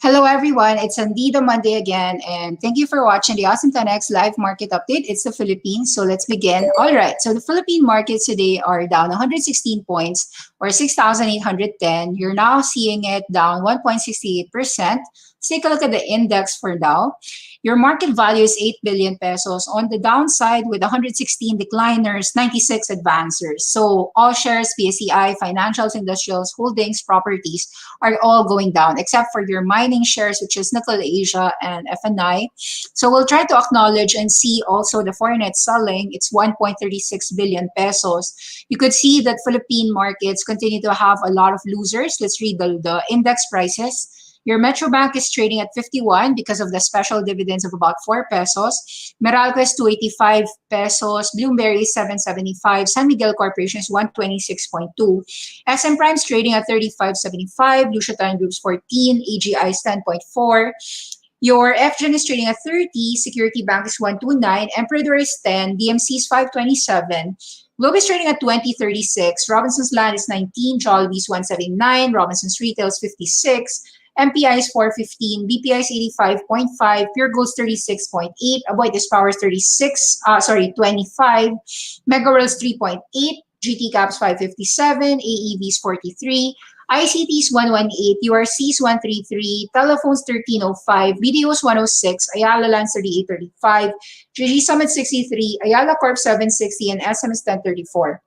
Hello, everyone. It's Andy Monday again, and thank you for watching the Awesome10X live market update. It's the Philippines, so let's begin. All right, so the Philippine markets today are down 116 points or 6,810. You're now seeing it down 1.68%. Let's take a look at the index for now. Your market value is 8 billion pesos. On the downside, with 116 decliners, 96 advancers. So all shares, PSEI, financials, industrials, holdings, properties are all going down, except for your mining shares, which is Nickel Asia and FNI. So we'll try to acknowledge and see also the foreign net selling. It's 1.36 billion pesos. You could see that Philippine markets continue to have a lot of losers. Let's read the index prices. Your Metro Bank is trading at 51 because of the special dividends of about 4 pesos. Meralco is 285 pesos. Bloomberry is 775. San Miguel Corporation is 126.2. SM Prime is trading at 35.75. Blue Shatan Group's 14. AGI is 10.4. Your FGen is trading at 30. Security Bank is 129. Emperador is 10. DMC is 527. Globe is trading at 20.36. Robinson's Land is 19. Jollibee is 179. Robinson's Retail is 56. MPI is 415, BPI is 85.5, Pure Gold is 36.8, Aboitiz Power is 25, Mega World is 3.8, GT Caps 557, AEV is 43, ICT is 118, URC is 133, Telephones 1305, BDO is 106, Ayala Land 3835, GG Summit 63, Ayala Corp 760, and SM is 1034.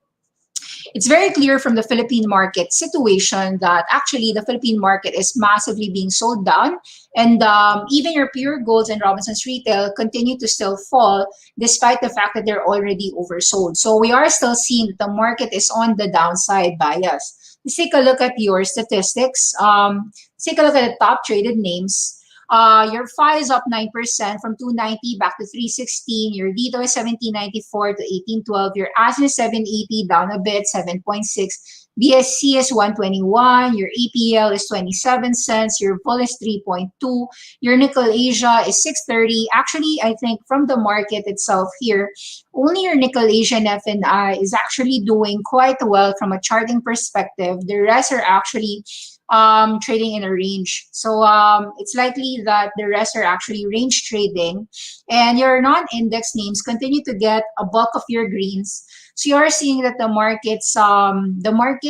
It's very clear from the Philippine market situation that actually the Philippine market is massively being sold down, and even your Pure Golds and Robinson's Retail continue to still fall despite the fact that they're already oversold. So we are still seeing that the market is on the downside bias. Let's take a look at your statistics. Let's take a look at the top traded names. Your FI is up 9% from 290 back to 316. Your Dito is 1794 to 1812. Your ASIN is 780, down a bit, 7.6. BSC is 121. Your APL is 27 cents. Your Vol is 3.2. Your Nickel Asia is 630. Actually, I think from the market itself here, only your Nickel Asia and FNI is actually doing quite well from a charting perspective. The rest are actually trading in a range. So it's likely that the rest are actually range trading, and your non-index names continue to get a bulk of your greens. So you are seeing that the market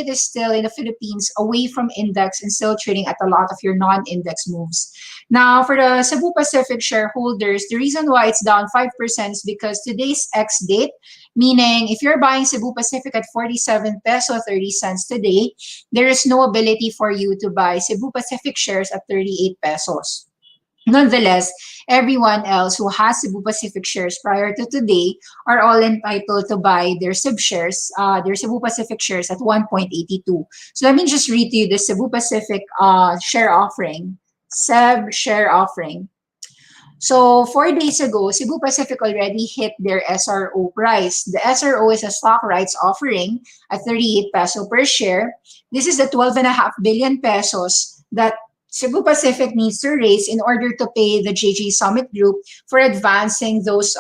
is still in the Philippines away from index and still trading at a lot of your non-index moves. Now, for the Cebu Pacific shareholders, the reason why it's down 5% is because today's X date, meaning if you're buying Cebu Pacific at 47 peso 30 cents today, there is no ability for you to buy Cebu Pacific shares at 38 pesos. Nonetheless, everyone else who has Cebu Pacific shares prior to today are all entitled to buy their their Cebu Pacific shares at 1.82. So let me just read to you the Cebu Pacific share offering. SEB share offering. So 4 days ago, Cebu Pacific already hit their SRO price. The SRO is a stock rights offering at 38 peso per share. This is the 12.5 billion pesos that Cebu Pacific needs to raise in order to pay the JG Summit Group for advancing those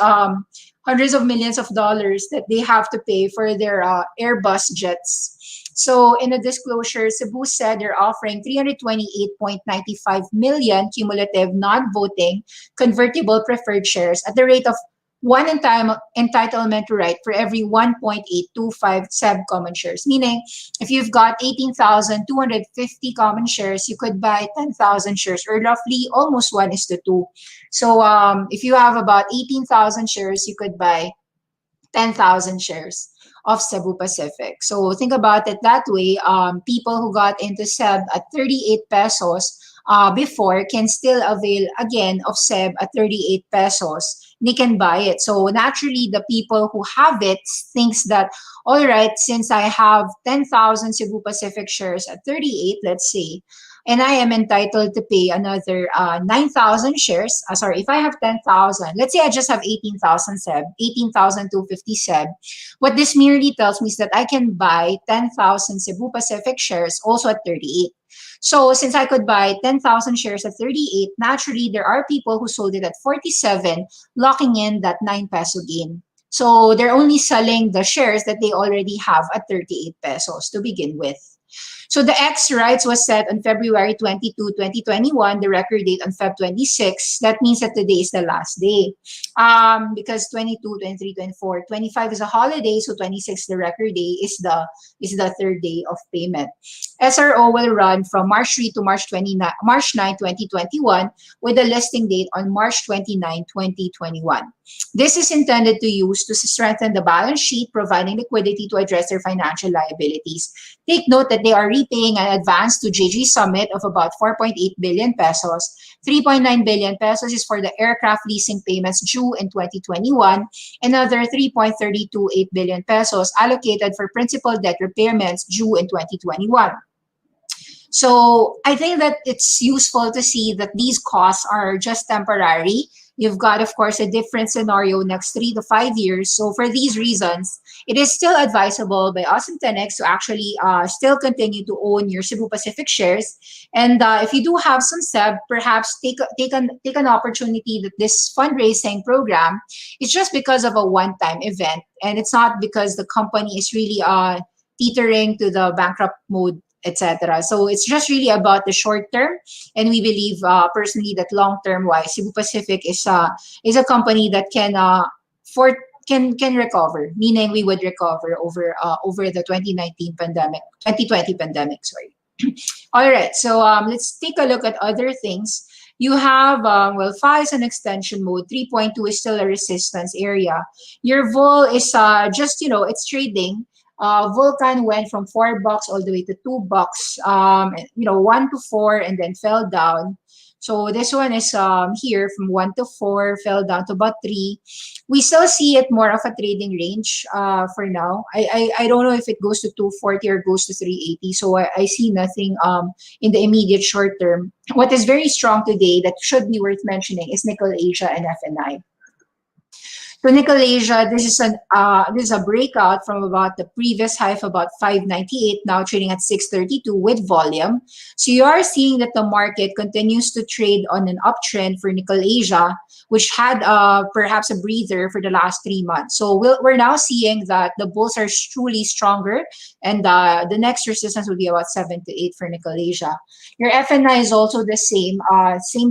hundreds of millions of dollars that they have to pay for their Airbus jets. So in a disclosure, Cebu said they're offering 328.95 million cumulative non-voting convertible preferred shares at the rate of one entitlement right for every 1.825 SEB common shares. Meaning, if you've got 18,250 common shares, you could buy 10,000 shares, or roughly almost 1:2. So if you have about 18,000 shares, you could buy 10,000 shares of Cebu Pacific. So think about it that way. People who got into SEB at 38 pesos before can still avail again of SEB at 38 pesos. They can buy it. So naturally, the people who have it thinks that, all right, since I have 10,000 Cebu Pacific shares at 38, let's say, and I am entitled to pay another 9,000 shares. Sorry, if I have 10,000, let's say I just have 18,000 SEB, 18,250 SEB. What this merely tells me is that I can buy 10,000 Cebu Pacific shares also at 38. So since I could buy 10,000 shares at 38, naturally, there are people who sold it at 47, locking in that 9 peso gain. So they're only selling the shares that they already have at 38 pesos to begin with. So the X rights was set on February 22, 2021, the record date on Feb 26. That means that today is the last day. Because 22, 23, 24, 25 is a holiday, so 26, the record day, is the third day of payment. SRO will run from March 3 to March 9, 2021, with a listing date on March 29, 2021. This is intended to use to strengthen the balance sheet, providing liquidity to address their financial liabilities. Take note that they are repaying an advance to JG Summit of about 4.8 billion pesos. 3.9 billion pesos is for the aircraft leasing payments due in 2021. Another 3.328 billion pesos allocated for principal debt repayments due in 2021. So I think that it's useful to see that these costs are just temporary. You've got, of course, a different scenario next 3 to 5 years. So for these reasons, it is still advisable by Awesome10X to actually still continue to own your Cebu Pacific shares. And if you do have some SEB, perhaps take an opportunity that this fundraising program is just because of a one-time event. And it's not because the company is really teetering to the bankrupt mode, etc. So it's just really about the short term, and we believe personally that long term wise, Cebu Pacific is a company that can recover. Meaning we would recover over the 2020 pandemic. Sorry. All right, so let's take a look at other things. You have, FA is an extension mode. 3.2 is still a resistance area. Your vol is it's trading. Vulcan went from $4 all the way to $2, 1 to 4, and then fell down. So this one is here from 1 to 4, fell down to about 3. We still see it more of a trading range for now. I don't know if it goes to 240 or goes to 380. So I see nothing in the immediate short term. What is very strong today that should be worth mentioning is Nickel Asia and FNI. So Nickel Asia, this is a breakout from about the previous high of about 598, now trading at 632 with volume. So you are seeing that the market continues to trade on an uptrend for Nickel Asia, which had perhaps a breather for the last 3 months. So we're now seeing that the bulls are truly stronger, and the next resistance will be about 7 to 8 for Nickel Asia. Your FNI is also the same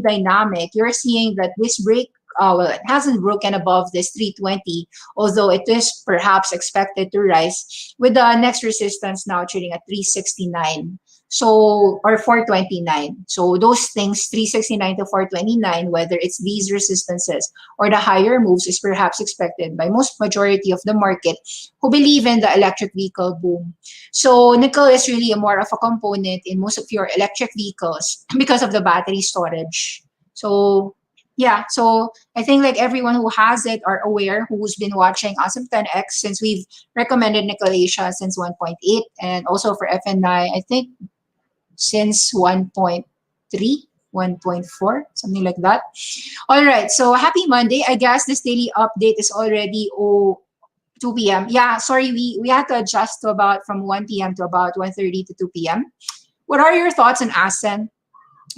dynamic. You're seeing that this break, it hasn't broken above this 320, although it is perhaps expected to rise, with the next resistance now trading at 369. So, or 429. So those things, 369 to 429, whether it's these resistances or the higher moves, is perhaps expected by most majority of the market who believe in the electric vehicle boom. So nickel is really more of a component in most of your electric vehicles because of the battery storage. So yeah, so I think like everyone who has it are aware, who's been watching Awesome10X, since we've recommended Nickel Asia since 1.8, and also for FNI, I think since 1.3, 1.4, something like that. All right, so happy Monday. I guess this daily update is already 2 p.m. Yeah, sorry, we had to adjust to about from 1 p.m. to about 1:30 to 2 p.m. What are your thoughts on ASEN?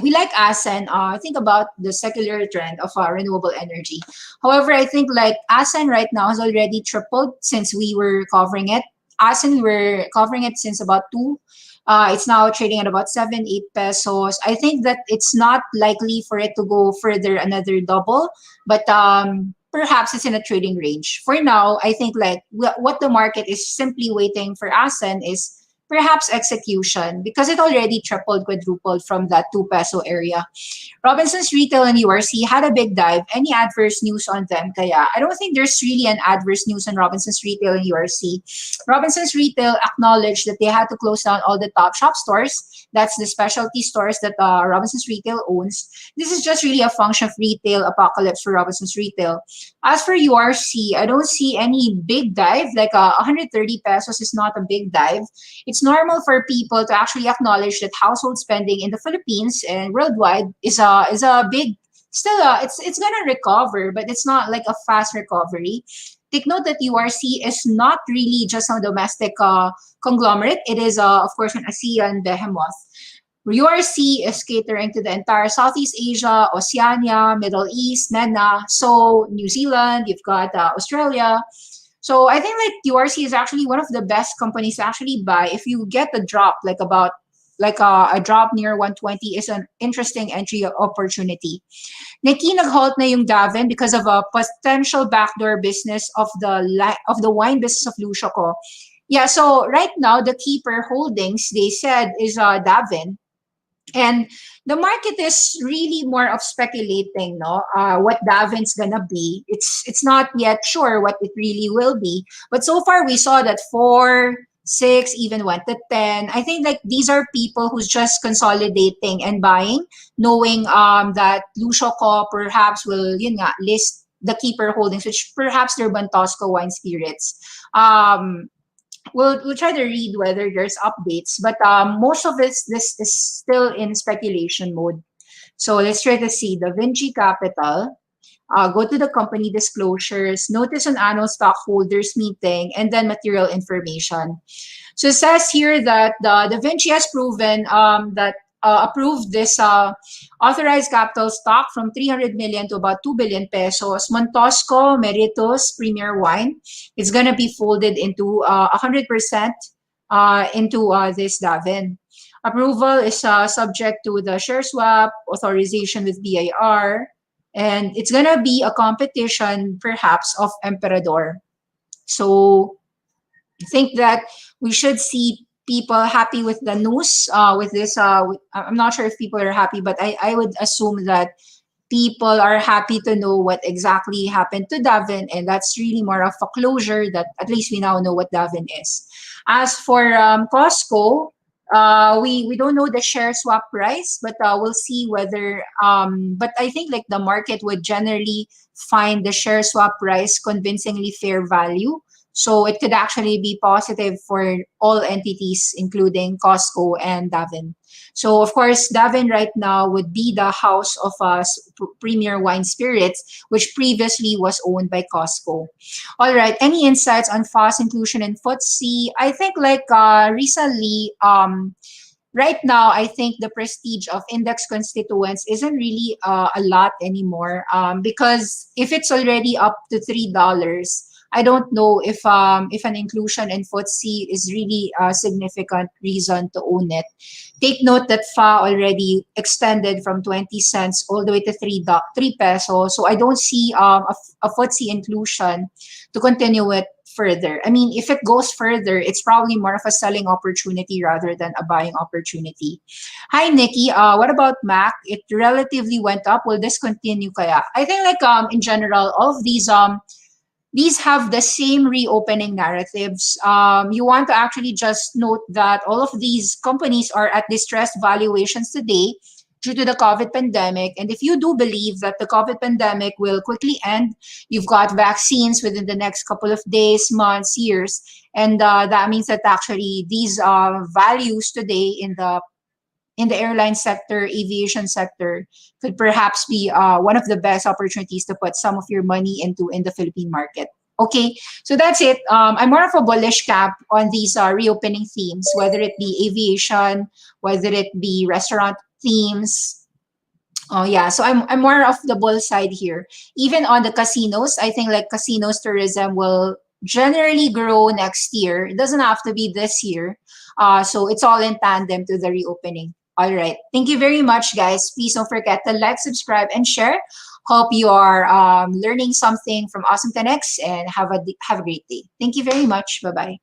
We like ASEN. Think about the secular trend of renewable energy. However, I think like ASEN right now has already tripled since we were covering it. ASEN, we were covering it since about 2. It's now trading at about 7, 8 pesos. I think that it's not likely for it to go further another double, but perhaps it's in a trading range. For now, I think like what the market is simply waiting for ASEN is perhaps execution, because it already tripled, quadrupled from that 2 peso area. Robinson's Retail and URC had a big dive. Any adverse news on them? Kaya I don't think there's really an adverse news on Robinson's Retail and URC. Robinson's Retail acknowledged that they had to close down all the Top Shop stores. That's the specialty stores that Robinson's Retail owns. This is just really a function of retail apocalypse for Robinson's Retail. As for URC, I don't see any big dive. Like 130 pesos is not a big dive. It's normal for people to actually acknowledge that household spending in the Philippines and worldwide is a big, still it's gonna recover, but it's not like a fast recovery. Take note that URC is not really just a domestic conglomerate. It is of course an ASEAN behemoth. URC is catering to the entire Southeast Asia, Oceania, Middle East, MENA, so New Zealand, you've got Australia. So I think like URC is actually one of the best companies to actually buy if you get a drop like about like a drop near 120 is an interesting entry opportunity. Nikki, nag-halt na yung Davin because of a potential backdoor business of the wine business of Lucio ko. Yeah, so right now the keeper holdings they said is Davin, and the market is really more of speculating, no? What Davin's gonna be. It's not yet sure what it really will be. But so far we saw that 4, 6, even went to 10. I think like these are people who's just consolidating and buying, knowing that Lucio Co perhaps will yun nga, list the keeper holdings, which perhaps they're Bantosco wine spirits. We'll try to read whether there's updates, but most of this is still in speculation mode. So let's try to see the Vinci Capital. Go to the company disclosures, notice on annual stockholders meeting, and then material information. So it says here that the Da Vinci has proven that approved this authorized capital stock from 300 million to about 2 billion pesos. Montosco Meritus Premier Wine. It's going to be folded into 100% into this Davin. Approval is subject to the share swap, authorization with BIR, and it's going to be a competition perhaps of Emperador. So I think that we should see people happy with the news with this. I'm not sure if people are happy, but I would assume that people are happy to know what exactly happened to Davin, and that's really more of a closure that at least we now know what Davin is. As for Costco, we don't know the share swap price, but we'll see whether. But I think like the market would generally find the share swap price convincingly fair value. So it could actually be positive for all entities, including Costco and Davin. So of course, Davin right now would be the house of Premier Wine Spirits, which previously was owned by Costco. All right, any insights on FOS inclusion in FTSE? I think like recently, right now, I think the prestige of index constituents isn't really a lot anymore because if it's already up to $3, I don't know if an inclusion in FTSE is really a significant reason to own it. Take note that FA already extended from 20 cents all the way to 3 pesos. So I don't see a FTSE inclusion to continue it further. I mean, if it goes further, it's probably more of a selling opportunity rather than a buying opportunity. Hi, Nikki. What about MAC? It relatively went up. Will this continue kaya? I think like in general, all of these have the same reopening narratives. You want to actually just note that all of these companies are at distressed valuations today due to the COVID pandemic. And if you do believe that the COVID pandemic will quickly end, you've got vaccines within the next couple of days, months, years. And that means that actually these values today in the airline sector, aviation sector, could perhaps be one of the best opportunities to put some of your money into in the Philippine market. Okay, so that's it. I'm more of a bullish cap on these reopening themes, whether it be aviation, whether it be restaurant themes. Oh yeah, so I'm more of the bull side here. Even on the casinos, I think like casinos tourism will generally grow next year. It doesn't have to be this year. So it's all in tandem to the reopening. All right. Thank you very much, guys. Please don't forget to like, subscribe, and share. Hope you are learning something from Awesome10X and have a great day. Thank you very much. Bye-bye.